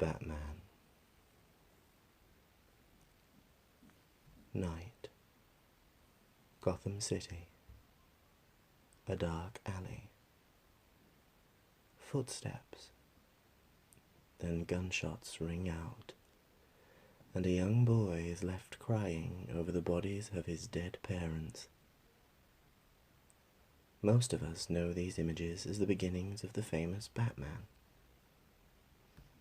Batman. Night. Gotham City. A dark alley. Footsteps. Then gunshots ring out, and a young boy is left crying over the bodies of his dead parents. Most of us know these images as the beginnings of the famous Batman.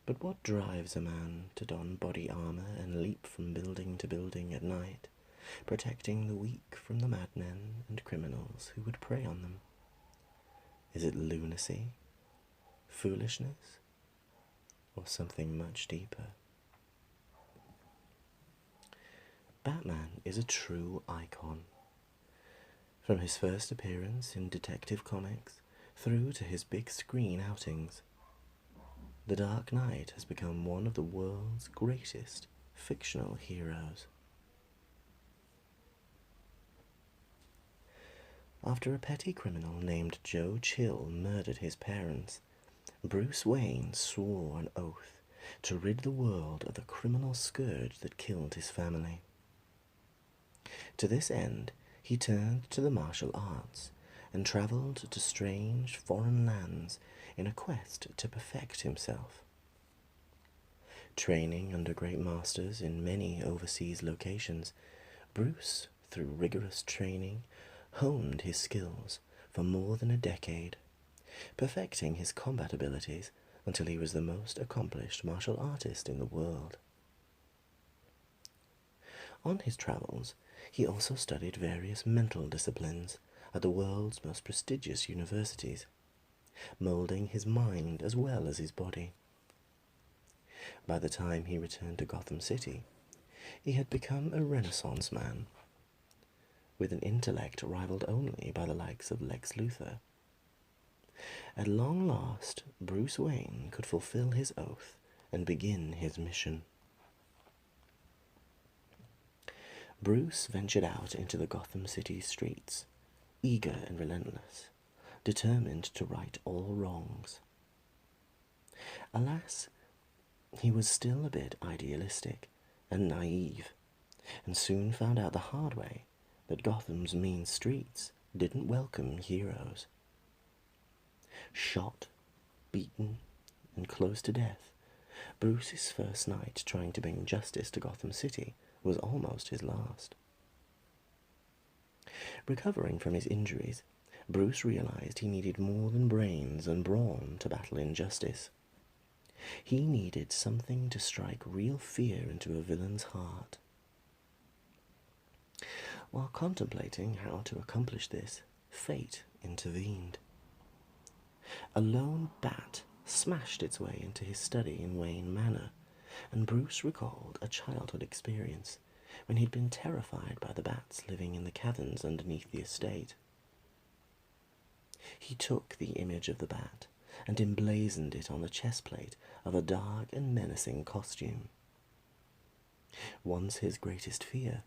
But what drives a man to don body armor and leap from building to building at night, protecting the weak from the madmen and criminals who would prey on them? Is it lunacy, foolishness, or something much deeper? Batman is a true icon. From his first appearance in Detective Comics through to his big screen outings, the Dark Knight has become one of the world's greatest fictional heroes. After a petty criminal named Joe Chill murdered his parents, Bruce Wayne swore an oath to rid the world of the criminal scourge that killed his family. To this end, he turned to the martial arts and travelled to strange foreign lands in a quest to perfect himself. Training under great masters in many overseas locations, Bruce, through rigorous training, honed his skills for more than a decade, perfecting his combat abilities until he was the most accomplished martial artist in the world. On his travels, he also studied various mental disciplines at the world's most prestigious universities, moulding his mind as well as his body. By the time he returned to Gotham City, he had become a Renaissance man, with an intellect rivaled only by the likes of Lex Luthor. At long last, Bruce Wayne could fulfill his oath and begin his mission. Bruce ventured out into the Gotham City streets, eager and relentless, determined to right all wrongs. Alas, he was still a bit idealistic and naive, and soon found out the hard way that Gotham's mean streets didn't welcome heroes. Shot, beaten, and close to death, Bruce's first night trying to bring justice to Gotham City was almost his last. Recovering from his injuries, Bruce realized he needed more than brains and brawn to battle injustice. He needed something to strike real fear into a villain's heart. While contemplating how to accomplish this, fate intervened. A lone bat smashed its way into his study in Wayne Manor, and Bruce recalled a childhood experience when he'd been terrified by the bats living in the caverns underneath the estate. He took the image of the bat and emblazoned it on the chest plate of a dark and menacing costume. Once his greatest fear,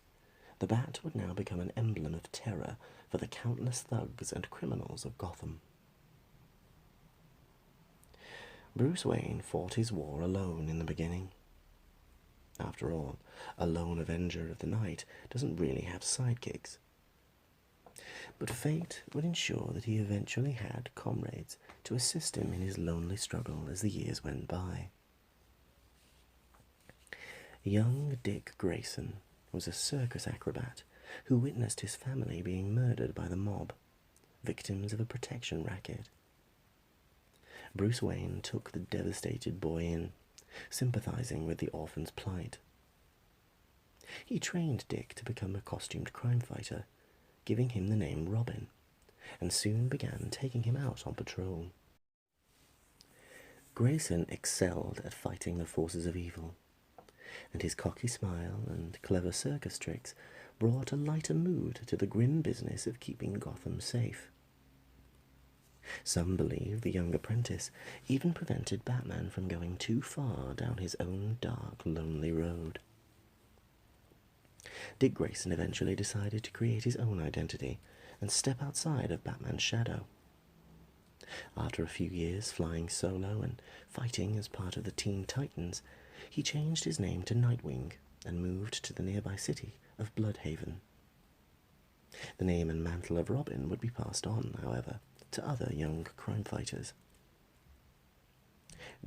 the bat would now become an emblem of terror for the countless thugs and criminals of Gotham. Bruce Wayne fought his war alone in the beginning. After all, a lone avenger of the night doesn't really have sidekicks. But fate would ensure that he eventually had comrades to assist him in his lonely struggle as the years went by. Young Dick Grayson was a circus acrobat who witnessed his family being murdered by the mob, victims of a protection racket. Bruce Wayne took the devastated boy in, sympathizing with the orphan's plight. He trained Dick to become a costumed crime fighter, giving him the name Robin, and soon began taking him out on patrol. Grayson excelled at fighting the forces of evil, and his cocky smile and clever circus tricks brought a lighter mood to the grim business of keeping Gotham safe. Some believe the young apprentice even prevented Batman from going too far down his own dark, lonely road. Dick Grayson eventually decided to create his own identity and step outside of Batman's shadow. After a few years flying solo and fighting as part of the Teen Titans, he changed his name to Nightwing and moved to the nearby city of Bloodhaven. The name and mantle of Robin would be passed on, however, to other young crime fighters.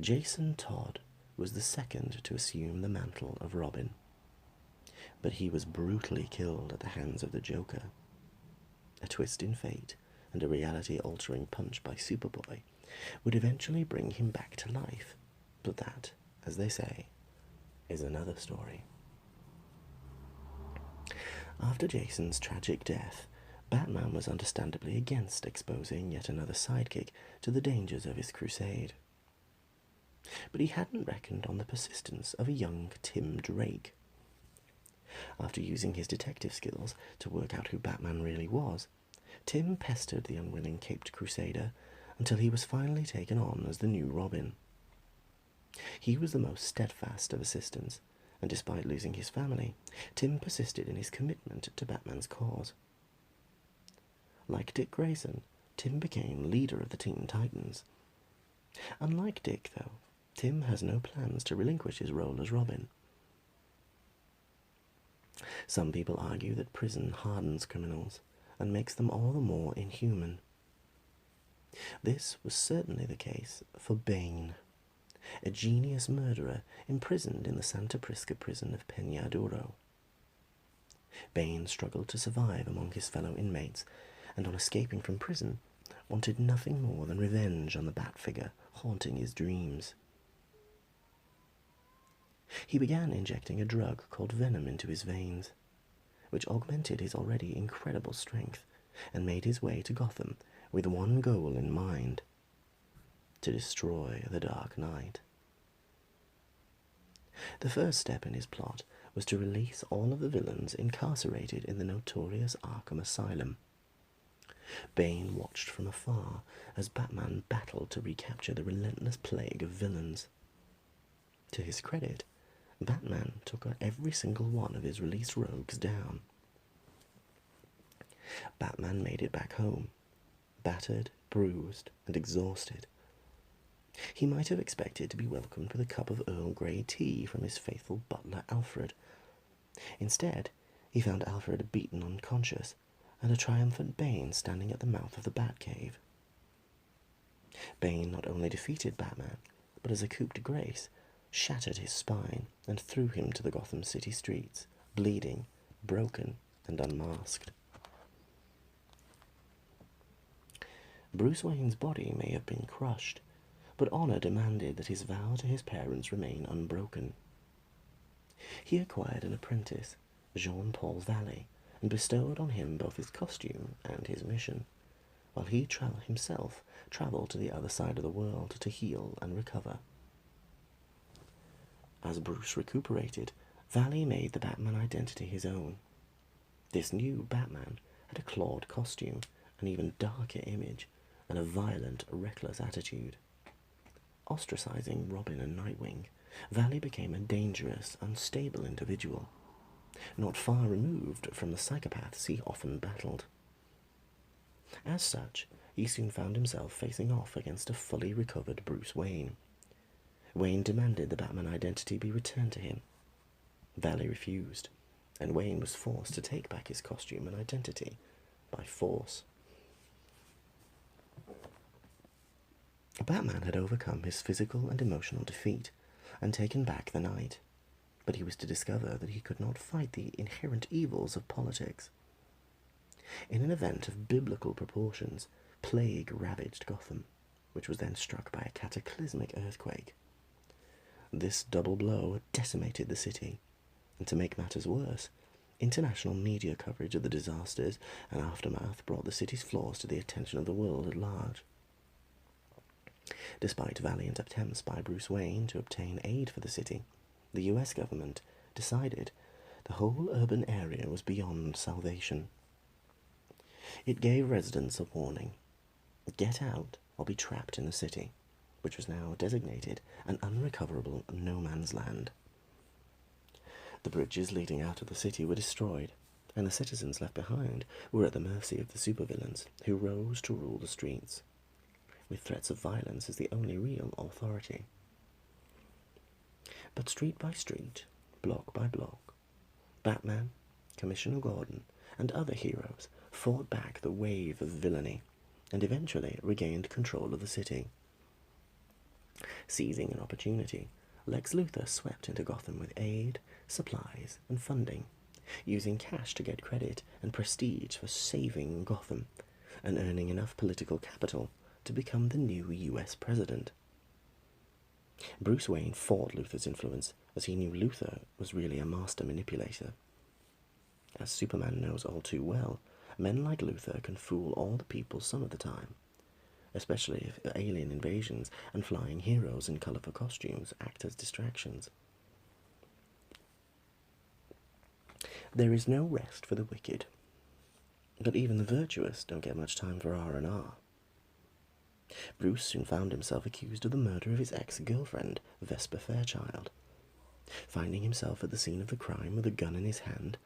Jason Todd was the second to assume the mantle of Robin, but he was brutally killed at the hands of the Joker. A twist in fate and a reality-altering punch by Superboy would eventually bring him back to life, but that, as they say, is another story. After Jason's tragic death, Batman was understandably against exposing yet another sidekick to the dangers of his crusade. But he hadn't reckoned on the persistence of a young Tim Drake. After using his detective skills to work out who Batman really was, Tim pestered the unwilling caped crusader until he was finally taken on as the new Robin. He was the most steadfast of assistants, and despite losing his family, Tim persisted in his commitment to Batman's cause. Like Dick Grayson, Tim became leader of the Teen Titans. Unlike Dick, though, Tim has no plans to relinquish his role as Robin. Some people argue that prison hardens criminals and makes them all the more inhuman. This was certainly the case for Bane, a genius murderer imprisoned in the Santa Prisca prison of Peñaduro. Bane struggled to survive among his fellow inmates, and on escaping from prison, wanted nothing more than revenge on the Bat-figure haunting his dreams. He began injecting a drug called venom into his veins, which augmented his already incredible strength, and made his way to Gotham with one goal in mind: to destroy the Dark Knight. The first step in his plot was to release all of the villains incarcerated in the notorious Arkham Asylum. Bane watched from afar as Batman battled to recapture the relentless plague of villains. To his credit, Batman took every single one of his released rogues down. Batman made it back home, battered, bruised, and exhausted. He might have expected to be welcomed with a cup of Earl Grey tea from his faithful butler Alfred. Instead, he found Alfred beaten unconscious, and a triumphant Bane standing at the mouth of the Batcave. Bane not only defeated Batman, but as a coup de grace, shattered his spine and threw him to the Gotham City streets, bleeding, broken, and unmasked. Bruce Wayne's body may have been crushed, but honor demanded that his vow to his parents remain unbroken. He acquired an apprentice, Jean-Paul Valley, and bestowed on him both his costume and his mission, while he himself travelled to the other side of the world to heal and recover. As Bruce recuperated, Valley made the Batman identity his own. This new Batman had a clawed costume, an even darker image, and a violent, reckless attitude. Ostracizing Robin and Nightwing, Valley became a dangerous, unstable individual, not far removed from the psychopaths he often battled. As such, he soon found himself facing off against a fully recovered Bruce Wayne. Wayne demanded the Batman identity be returned to him. Valley refused, and Wayne was forced to take back his costume and identity by force. Batman had overcome his physical and emotional defeat and taken back the night, but he was to discover that he could not fight the inherent evils of politics. In an event of biblical proportions, plague ravaged Gotham, which was then struck by a cataclysmic earthquake. This double blow decimated the city, and to make matters worse, international media coverage of the disasters and aftermath brought the city's flaws to the attention of the world at large. Despite valiant attempts by Bruce Wayne to obtain aid for the city, the US government decided the whole urban area was beyond salvation. It gave residents a warning: get out or be trapped in the city, which was now designated an unrecoverable no-man's land. The bridges leading out of the city were destroyed, and the citizens left behind were at the mercy of the supervillains, who rose to rule the streets. with threats of violence as the only real authority. But street by street, block by block, Batman, Commissioner Gordon, and other heroes fought back the wave of villainy and eventually regained control of the city. Seizing an opportunity, Lex Luthor swept into Gotham with aid, supplies, and funding, using cash to get credit and prestige for saving Gotham and earning enough political capital to become the new US president. Bruce Wayne fought Luthor's influence as he knew Luthor was really a master manipulator. As Superman knows all too well, men like Luthor can fool all the people some of the time, especially if alien invasions and flying heroes in colourful costumes act as distractions. There is no rest for the wicked, but even the virtuous don't get much time for R&R. Bruce soon found himself accused of the murder of his ex-girlfriend, Vesper Fairchild. Finding himself at the scene of the crime with a gun in his hand,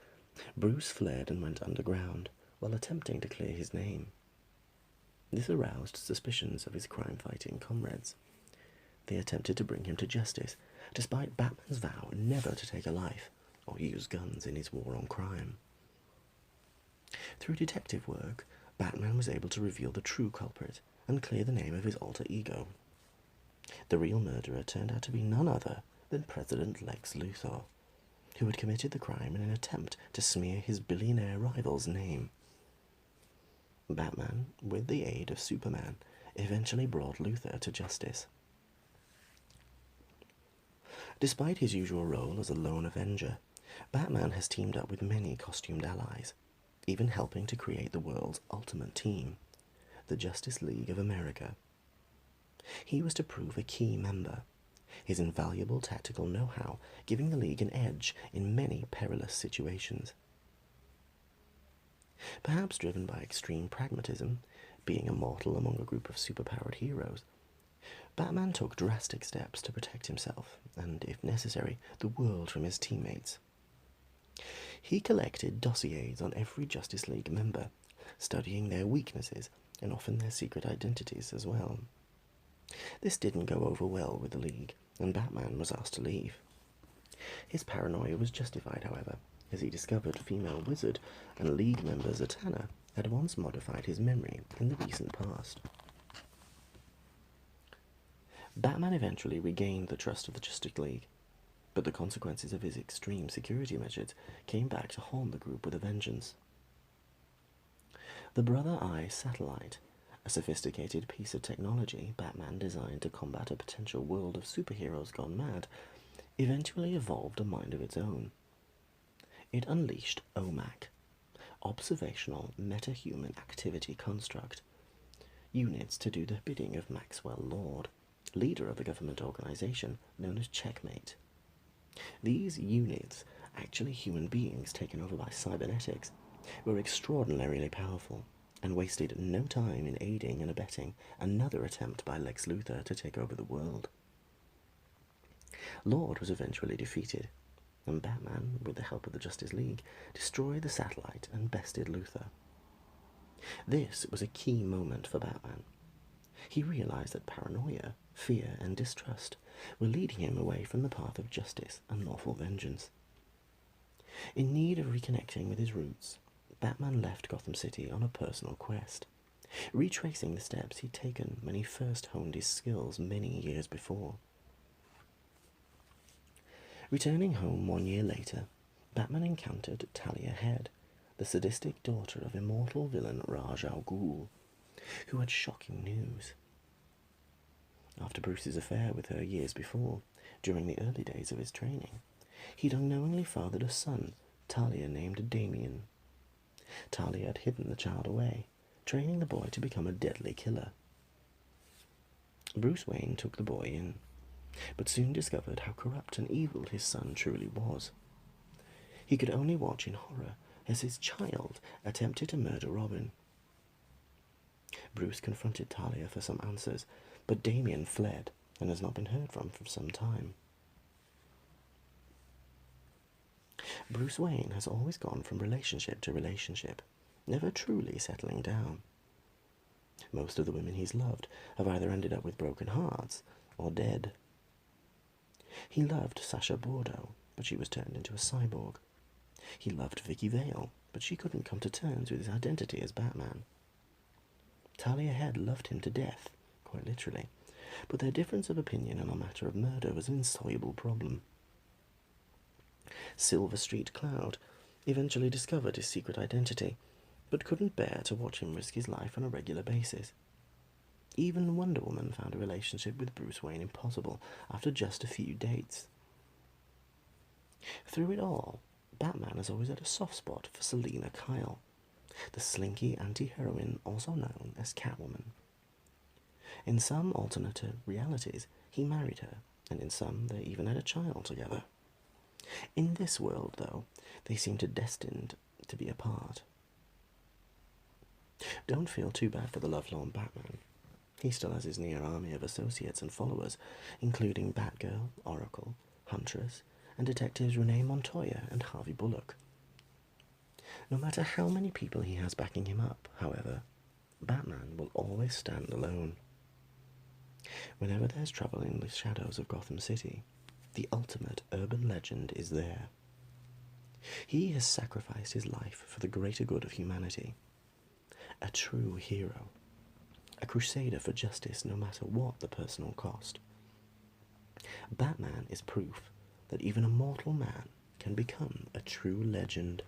Bruce fled and went underground while attempting to clear his name. This aroused suspicions of his crime-fighting comrades. They attempted to bring him to justice, despite Batman's vow never to take a life or use guns in his war on crime. Through detective work, Batman was able to reveal the true culprit and clear the name of his alter ego. The real murderer turned out to be none other than President Lex Luthor, who had committed the crime in an attempt to smear his billionaire rival's name. Batman, with the aid of Superman, eventually brought Luthor to justice. Despite his usual role as a lone avenger, Batman has teamed up with many costumed allies, even helping to create the world's ultimate team, the Justice League of America. He was to prove a key member, his invaluable tactical know-how giving the League an edge in many perilous situations. Perhaps driven by extreme pragmatism, being a mortal among a group of superpowered heroes, Batman took drastic steps to protect himself and, if necessary, the world from his teammates. He collected dossiers on every Justice League member, studying their weaknesses and often their secret identities as well. This didn't go over well with the League, and Batman was asked to leave. His paranoia was justified, however, as he discovered female wizard and League member Zatanna had once modified his memory in the recent past. Batman eventually regained the trust of the Justice League, but the consequences of his extreme security measures came back to haunt the group with a vengeance. The Brother Eye satellite, a sophisticated piece of technology Batman designed to combat a potential world of superheroes gone mad, eventually evolved a mind of its own. It unleashed OMAC, Observational Metahuman Activity Construct, units to do the bidding of Maxwell Lord, leader of the government organization known as Checkmate. These units, actually human beings taken over by cybernetics, were extraordinarily powerful and wasted no time in aiding and abetting another attempt by Lex Luthor to take over the world. Lord was eventually defeated, and Batman, with the help of the Justice League, destroyed the satellite and bested Luthor. This was a key moment for Batman. He realized that paranoia, fear, and distrust were leading him away from the path of justice and lawful vengeance. In need of reconnecting with his roots, Batman left Gotham City on a personal quest, retracing the steps he'd taken when he first honed his skills many years before. Returning home 1 year later, Batman encountered Talia Head, the sadistic daughter of immortal villain Ra's al Ghul, who had shocking news. After Bruce's affair with her years before, during the early days of his training, he'd unknowingly fathered a son Talia named Damien. Talia had hidden the child away, training the boy to become a deadly killer. Bruce Wayne took the boy in, but soon discovered how corrupt and evil his son truly was. He could only watch in horror as his child attempted to murder Robin. Bruce confronted Talia for some answers, but Damien fled and has not been heard from for some time. Bruce Wayne has always gone from relationship to relationship, never truly settling down. Most of the women he's loved have either ended up with broken hearts or dead. He loved Sasha Bordeaux, but she was turned into a cyborg. He loved Vicky Vale, but she couldn't come to terms with his identity as Batman. Talia Head loved him to death, quite literally, but their difference of opinion on a matter of murder was an insoluble problem. Silver Street Cloud eventually discovered his secret identity, but couldn't bear to watch him risk his life on a regular basis. Even Wonder Woman found a relationship with Bruce Wayne impossible after just a few dates. Through it all, Batman has always had a soft spot for Selina Kyle, the slinky anti-heroine also known as Catwoman. In some alternate realities, he married her, and in some they even had a child together. In this world, though, they seem destined to be apart. Don't feel too bad for the lovelorn Batman. He still has his near army of associates and followers, including Batgirl, Oracle, Huntress, and detectives Renee Montoya and Harvey Bullock. No matter how many people he has backing him up, however, Batman will always stand alone. Whenever there's trouble in the shadows of Gotham City, the ultimate urban legend is there. He has sacrificed his life for the greater good of humanity. A true hero. A crusader for justice no matter what the personal cost. Batman is proof that even a mortal man can become a true legend.